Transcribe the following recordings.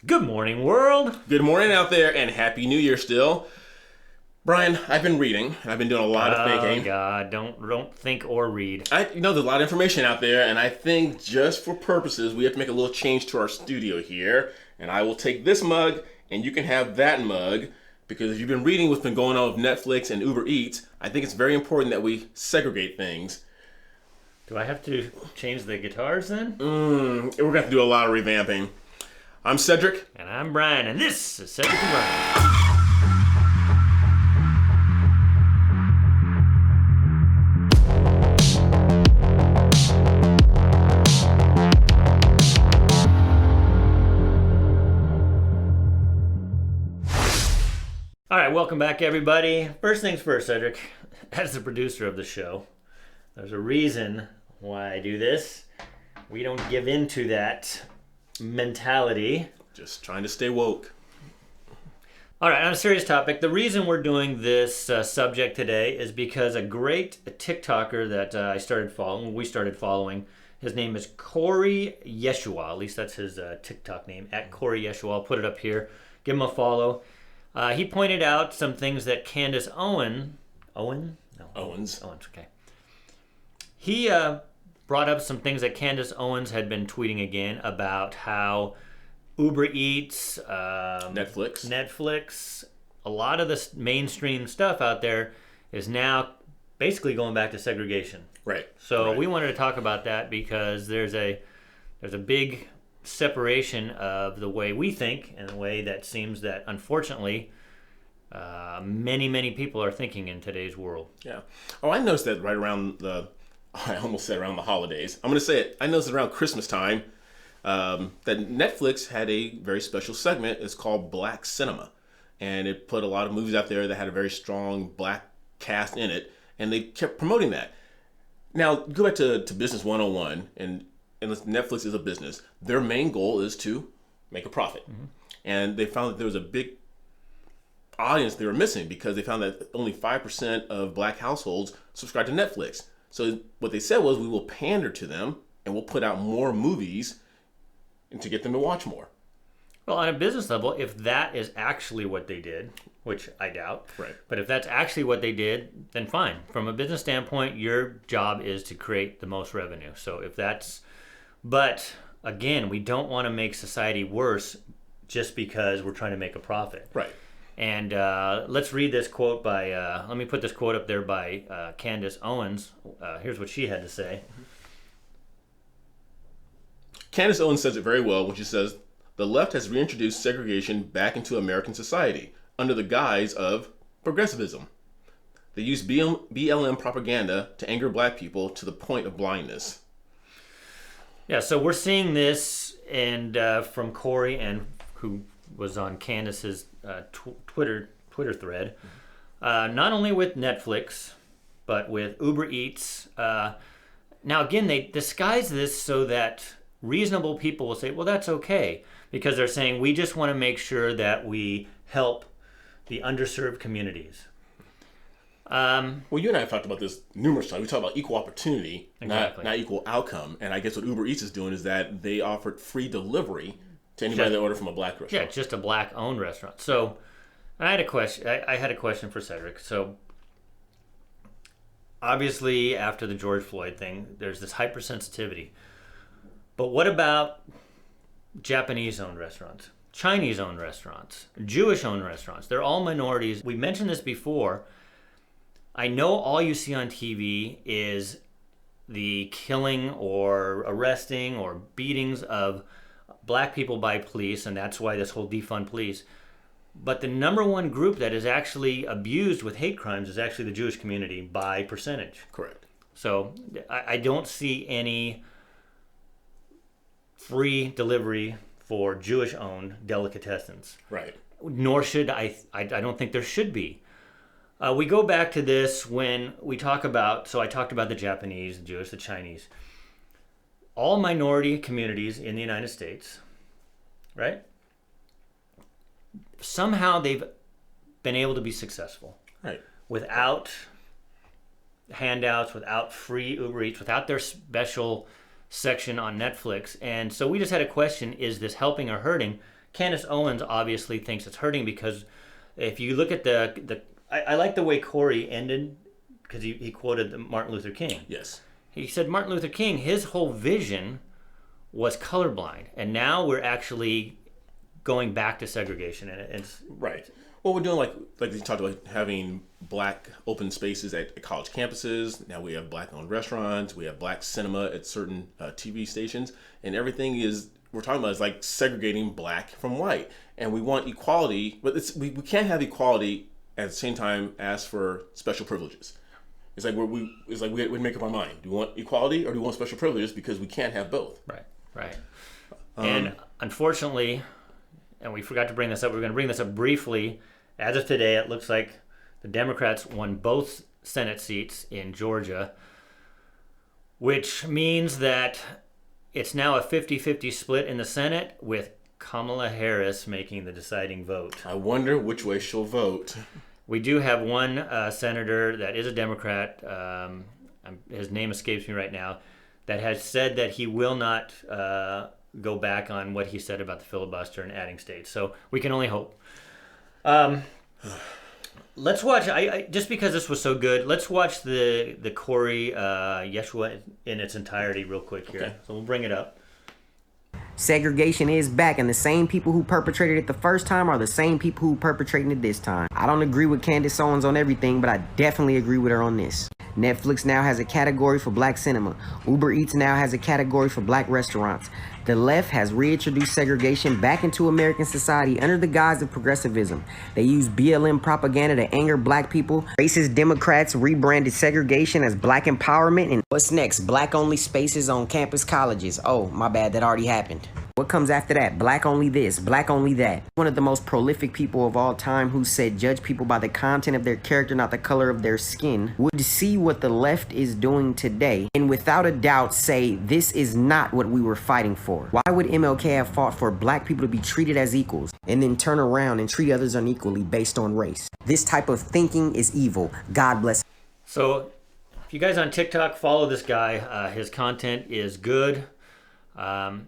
Good morning, world. Good morning out there, and Happy New Year still. Brian, I've been reading, and I've been doing a lot of thinking. Oh God, don't think or read. There's a lot of information out there, and I think just for purposes, we have to make a little change to our studio here. And I will take this mug, and you can have that mug, because if you've been reading what's been going on with Netflix and UberEats, I think it's very important that we segregate things. Do I have to change the guitars then? We're going to have to do a lot of revamping. I'm Cedric. And I'm Brian, and this is Cedric and Brian. All right, welcome back, everybody. First things first, Cedric. As the producer of the show, there's a reason why I do this. We don't give in to that mentality. Just trying to stay woke. All right, on a serious topic, the reason we're doing this subject today is because a great TikToker that we started following, his name is Corey Yeshua. At least that's his TikTok name, at Corey Yeshua. I'll put it up here. Give him a follow. He pointed out some things that Candace Owens, okay. He brought up some things that Candace Owens had been tweeting again about how UberEats, Netflix, a lot of the mainstream stuff out there is now basically going back to segregation. Right. So we wanted to talk about that because there's a big separation of the way we think and the way that seems that unfortunately many people are thinking in today's world. Yeah. Oh, I noticed that right around I almost said around the holidays. I'm going to say it. I noticed around Christmas time that Netflix had a very special segment. It's called Black Cinema. And it put a lot of movies out there that had a very strong black cast in it. And they kept promoting that. Now, go back to Business 101. And Netflix is a business. Their main goal is to make a profit. Mm-hmm. And they found that there was a big audience they were missing because they found that only 5% of black households subscribe to Netflix. So what they said was, we will pander to them and we'll put out more movies and to get them to watch more. Well, on a business level, if that is actually what they did, which I doubt, right. But if that's actually what they did, then fine. From a business standpoint, your job is to create the most revenue. So if that's, but again, we don't want to make society worse just because we're trying to make a profit. Right. And let's read this quote by, let me put this quote up there by Candace Owens. Here's what she had to say. Candace Owens says it very well when she says, "The left has reintroduced segregation back into American society under the guise of progressivism. They use BLM propaganda to anger black people to the point of blindness." Yeah, so we're seeing this and from Corey, and who was on Candace's Twitter thread, not only with Netflix, but with UberEats. Now, again, they disguise this so that reasonable people will say, well, that's okay, because they're saying we just want to make sure that we help the underserved communities. Well, you and I have talked about this numerous times. We talk about equal opportunity, exactly. not equal outcome. And I guess what UberEats is doing is that they offered free delivery to anybody that ordered from a black restaurant. Yeah, just a black-owned restaurant. So I had a question. I had a question for Cedric. So obviously, after the George Floyd thing, there's this hypersensitivity. But what about Japanese-owned restaurants, Chinese-owned restaurants, Jewish-owned restaurants? They're all minorities. We mentioned this before. I know all you see on TV is the killing or arresting or beatings of black people by police, and that's why this whole defund police. But the number one group that is actually abused with hate crimes is actually the Jewish community by percentage. Correct. So I don't see any free delivery for Jewish-owned delicatessens. Right. Nor should I don't think there should be. We go back to this when we talk about, so I talked about the Japanese, the Jewish, the Chinese. All minority communities in the United States, right? Somehow they've been able to be successful. Right. Without handouts, without free Uber Eats, without their special section on Netflix. And so we just had a question, is this helping or hurting? Candace Owens obviously thinks it's hurting because if you look at I like the way Corey ended because he quoted Martin Luther King. Yes. He said Martin Luther King, his whole vision was colorblind, and now we're actually going back to segregation, and it's right. Well, we're doing like you talked about having black open spaces at college campuses. Now we have black-owned restaurants. We have black cinema at certain TV stations, and everything we're talking about is like segregating black from white, and we want equality, but we can't have equality at the same time ask for special privileges. It's like we make up our mind. Do we want equality or do we want special privileges? Because we can't have both. Right. And unfortunately, and we forgot to bring this up. We're going to bring this up briefly. As of today, it looks like the Democrats won both Senate seats in Georgia, which means that it's now a 50-50 split in the Senate with Kamala Harris making the deciding vote. I wonder which way she'll vote. We do have one senator that is a Democrat, his name escapes me right now, that has said that he will not go back on what he said about the filibuster and adding states. So we can only hope. Let's watch, just because this was so good, let's watch the Corey Yeshua in its entirety real quick here. Okay. So we'll bring it up. Segregation is back, and the same people who perpetrated it the first time are the same people who perpetrating it this time. I don't agree with Candace Owens on everything, but I definitely agree with her on this. Netflix now has a category for black cinema. UberEats now has a category for black restaurants. The left has reintroduced segregation back into American society under the guise of progressivism. They use BLM propaganda to anger black people. Racist Democrats rebranded segregation as black empowerment. And what's next? Black-only spaces on campus colleges. Oh, my bad, that already happened. What comes after that? Black only this, black only that. One of the most prolific people of all time who said judge people by the content of their character, not the color of their skin, would see what the left is doing today and without a doubt say this is not what we were fighting for. Why would MLK have fought for black people to be treated as equals and then turn around and treat others unequally based on race? This type of thinking is evil. God bless. So if you guys on TikTok follow this guy, his content is good.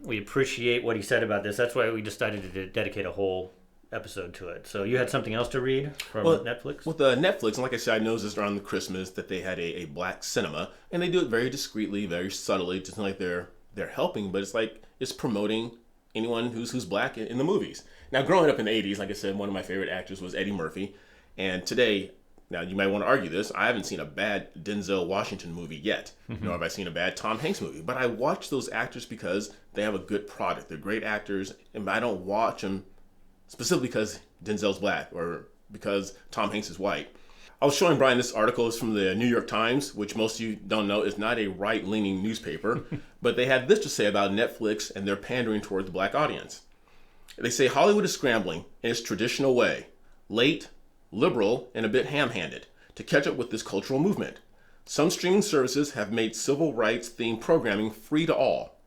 We appreciate what he said about this. That's why we decided to dedicate a whole episode to it. So you had something else to read from Netflix? With Netflix, and like I said, I noticed around the Christmas that they had a black cinema, and they do it very discreetly, very subtly. It's not like they're helping, but it's like it's promoting anyone who's black in the movies. Now, growing up in the 80s, like I said, one of my favorite actors was Eddie Murphy, and today, now you might want to argue this, I haven't seen a bad Denzel Washington movie yet, nor have I seen a bad Tom Hanks movie, but I watch those actors because they have a good product. They're great actors, and I don't watch them specifically because Denzel's black or because Tom Hanks is white. I was showing Brian this article. It's from the New York Times, which most of you don't know is not a right-leaning newspaper, but they had this to say about Netflix and their pandering toward the black audience. They say Hollywood is scrambling in its traditional way, late, liberal, and a bit ham-handed, to catch up with this cultural movement. Some streaming services have made civil rights-themed programming free to all.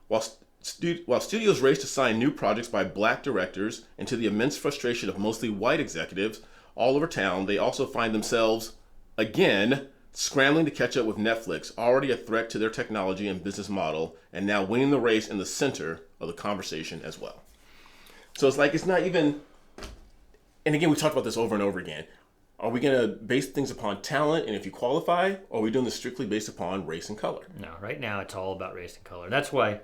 While studios race to sign new projects by black directors, and to the immense frustration of mostly white executives all over town, they also find themselves, again, scrambling to catch up with Netflix, already a threat to their technology and business model, and now winning the race in the center of the conversation as well. So it's like, it's not even... And again, we talked about this over and over again. Are we going to base things upon talent and if you qualify, or are we doing this strictly based upon race and color? No, right now it's all about race and color. That's why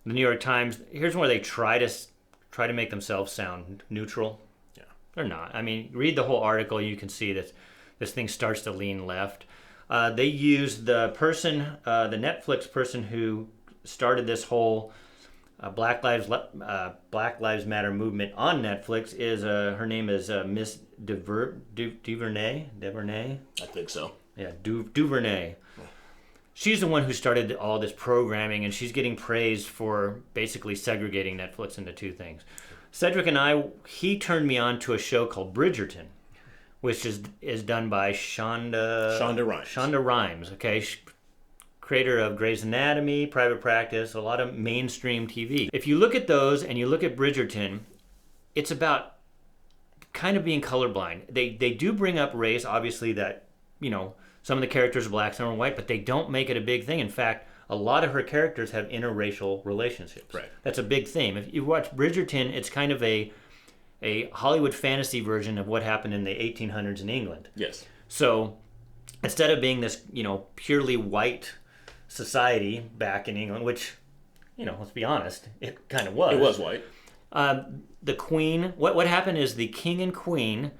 the New York Times, here's where they try to make themselves sound neutral. Yeah. They're not. I mean, read the whole article, you can see that this thing starts to lean left. They use the Netflix person who started this whole Black Lives Matter movement on Netflix is her name is Miss Duvernay. I think so. Yeah, Duvernay. She's the one who started all this programming, and she's getting praised for basically segregating Netflix into two things. Cedric and he turned me on to a show called Bridgerton, which is done by Shonda Rhimes. Shonda Rhimes, okay. Creator of Grey's Anatomy, Private Practice, a lot of mainstream TV. If you look at those and you look at Bridgerton, it's about kind of being colorblind. They do bring up race, obviously that, some of the characters are black, some are white, but they don't make it a big thing. In fact, a lot of her characters have interracial relationships. Right. That's a big theme. If you watch Bridgerton, it's kind of a Hollywood fantasy version of what happened in the 1800s in England. Yes. So instead of being this, purely white society back in England, which, let's be honest, it kind of was. It was white. The queen, what happened is the king and queen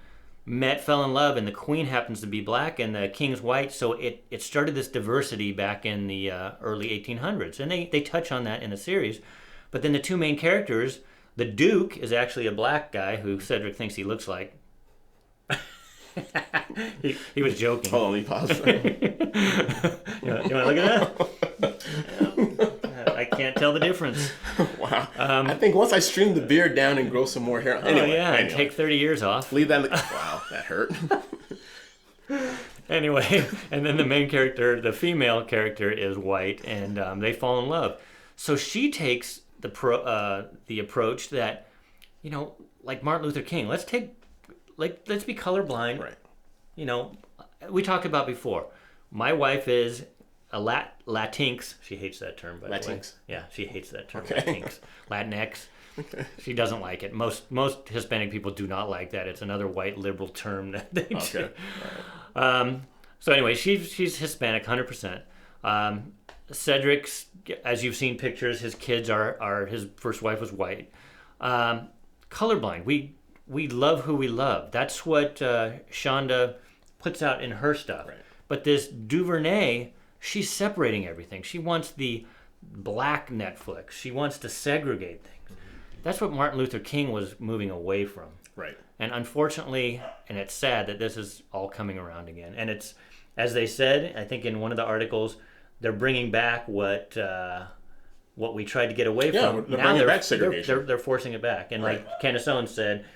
fell in love, and the queen happens to be black and the king's white, so it started this diversity back in the early 1800s. And they touch on that in the series. But then the two main characters, the Duke is actually a black guy who Cedric thinks he looks like. he was joking. Hold on, let me pause. You want to look at that? I can't tell the difference. Wow. I think once I stream the beard down and grow some more hair. Anyway, and take 30 years off. Leave that. Wow, that hurt. Anyway, and then the main character, the female character, is white, and they fall in love. So she takes the approach that, like Martin Luther King. Let's be colorblind. Right. We talked about before. My wife is a Latinx. She hates that term, by the way. Latinx. Yeah, she hates that term. Okay. Latinx. Latinx. Okay. She doesn't like it. Most Hispanic people do not like that. It's another white liberal term that they do. Okay. So anyway, she's Hispanic, 100%. Cedric's, as you've seen pictures, his kids are his first wife was white. Colorblind. We love who we love. That's what Shonda puts out in her stuff. Right. But this DuVernay, she's separating everything. She wants the black Netflix. She wants to segregate things. That's what Martin Luther King was moving away from. Right. And unfortunately, and it's sad that this is all coming around again. And it's, as they said, I think in one of the articles, they're bringing back what we tried to get away from. They're bringing back segregation. They're forcing it back. And right. Like Candace Owens said,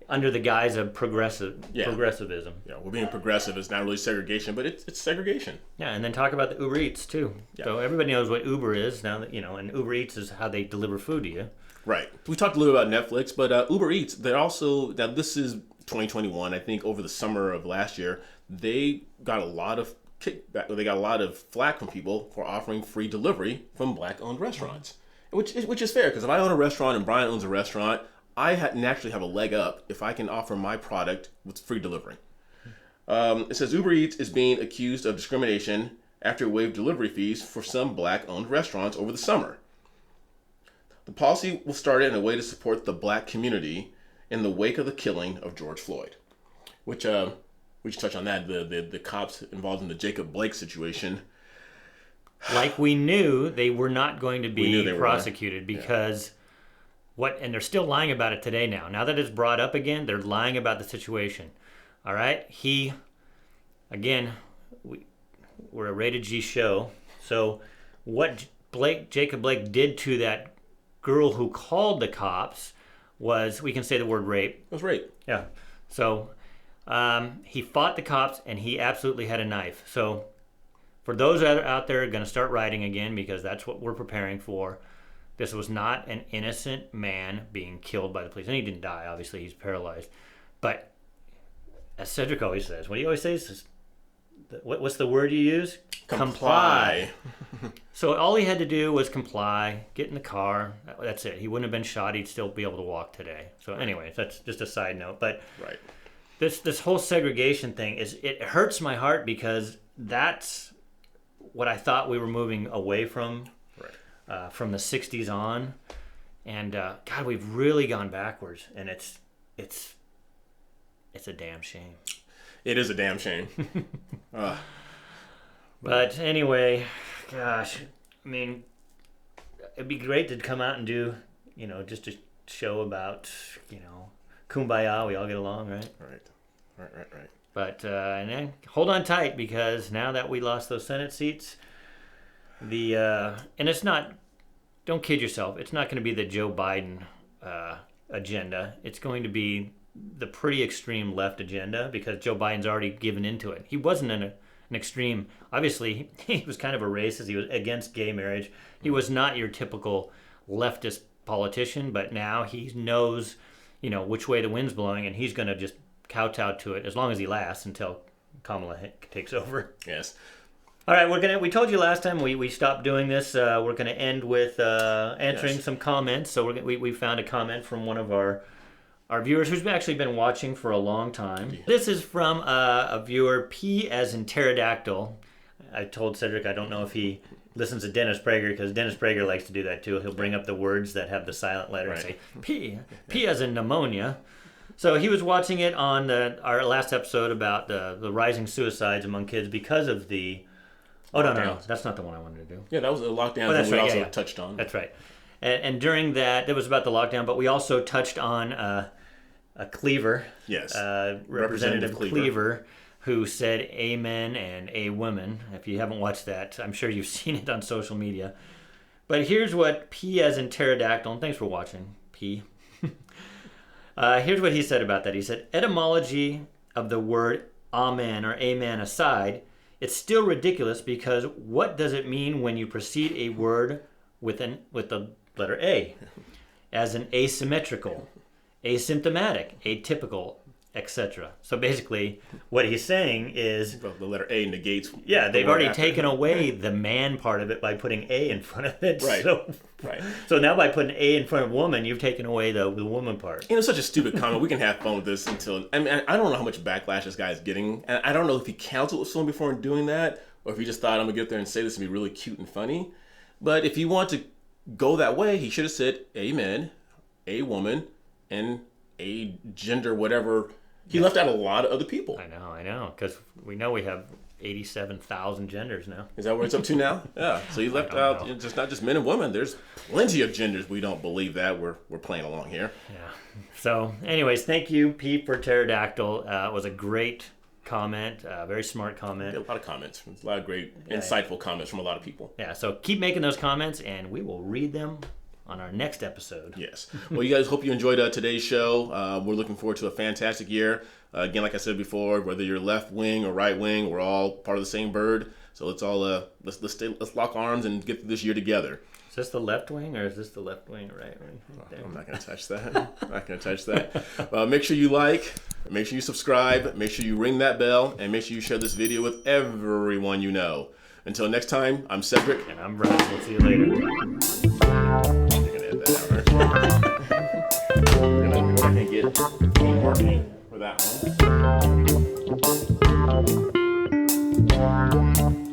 under the guise of progressivism. Yeah, we're being progressive. It's not really segregation, but it's segregation. Yeah, and then talk about the Uber Eats too. Yeah. So everybody knows what Uber is now. That and Uber Eats is how they deliver food to you. Right. We talked a little about Netflix, but Uber Eats, they're also, now this is 2021, I think over the summer of last year, they got a lot of kickback, they got a lot of flack from people for offering free delivery from black-owned restaurants, which is fair, because if I own a restaurant and Brian owns a restaurant, I naturally have a leg up if I can offer my product with free delivery. It says Uber Eats is being accused of discrimination after it waived delivery fees for some black-owned restaurants over the summer. The policy was started in a way to support the black community in the wake of the killing of George Floyd, which we should touch on that. The cops involved in the Jacob Blake situation. Like we knew they were not going to be prosecuted because and they're still lying about it today now. Now that it's brought up again, they're lying about the situation. All right? We're a rated G show. So what Jacob Blake did to that girl who called the cops was, we can say the word rape. It was rape. Yeah. So he fought the cops and he absolutely had a knife. So for those out there going to start writing again, because that's what we're preparing for, this was not an innocent man being killed by the police. And he didn't die, obviously, he's paralyzed. But as Cedric always says, what he always says is, what's the word you use? Comply. So all he had to do was comply, get in the car. That's it. He wouldn't have been shot. He'd still be able to walk today. So anyway, that's just a side note. But right. This whole segregation thing, it hurts my heart because that's what I thought we were moving away from. From the 60s on, and God, we've really gone backwards, and it's a damn shame. It is a damn shame. But anyway, gosh, I mean, it'd be great to come out and do, just a show about, kumbaya, we all get along, right? Right. But and then hold on tight, because now that we lost those Senate seats, and it's not, don't kid yourself, it's not going to be the Joe Biden agenda. It's going to be the pretty extreme left agenda, because Joe Biden's already given into it. He wasn't an extreme, obviously he was kind of a racist, he was against gay marriage. He was not your typical leftist politician, but now he knows, which way the wind's blowing, and he's going to just kowtow to it as long as he lasts until Kamala takes over. Yes. All right, we told you last time we stopped doing this. We're gonna end with answering some comments. So we found a comment from one of our viewers who's actually been watching for a long time. Yeah. This is from a viewer, P as in pterodactyl. I told Cedric I don't know if he listens to Dennis Prager, because Dennis Prager likes to do that too. He'll bring up the words that have the silent letter and say P as in pneumonia. So he was watching it on our last episode about the rising suicides among kids because of the... Oh, no, that's not the one I wanted to do. Yeah, that was the lockdown that we also touched on. That's right. And during that, it was about the lockdown, but we also touched on a Cleaver. Yes. Representative Cleaver, who said amen and a woman. If you haven't watched that, I'm sure you've seen it on social media. But here's what P as in pterodactyl, and thanks for watching, P. Here's what he said about that. He said, etymology of the word amen or amen aside, it's still ridiculous because what does it mean when you precede a word with the letter A? As in asymmetrical, asymptomatic, atypical, etc. So basically, what he's saying is... Well, the letter A negates... Yeah, they've already taken away the man part of it by putting A in front of it. Right. So now by putting A in front of woman, you've taken away the woman part. It's such a stupid comment. We can have fun with this until... I mean, I don't know how much backlash this guy is getting. And I don't know if he counseled with someone before doing that, or if he just thought, I'm going to get up there and say this and be really cute and funny. But if you want to go that way, he should have said amen, a woman, and a gender, whatever... He left out a lot of other people. I know, because we know we have 87,000 genders now. Is that where it's up to now? Yeah. So he left out just not just men and women. There's plenty of genders. We don't believe that. We're playing along here. Yeah. So, anyways, thank you, Pete, for pterodactyl. It was a great comment, very smart comment. A lot of comments. A lot of great, insightful comments from a lot of people. Yeah. So keep making those comments, and we will read them on our next episode. Yes. Well, you guys, hope you enjoyed today's show. We're looking forward to a fantastic year. Again, like I said before, whether you're left wing or right wing, we're all part of the same bird. So let's all let's lock arms and get through this year together. Is this the left wing or is this the left wing or right wing? I'm not going to touch that. Make sure you like, make sure you subscribe, make sure you ring that bell, and make sure you share this video with everyone you know. Until next time, I'm Cedric. And I'm Brian. We'll see you later. You're gonna add that out, We're gonna get marketing for that one.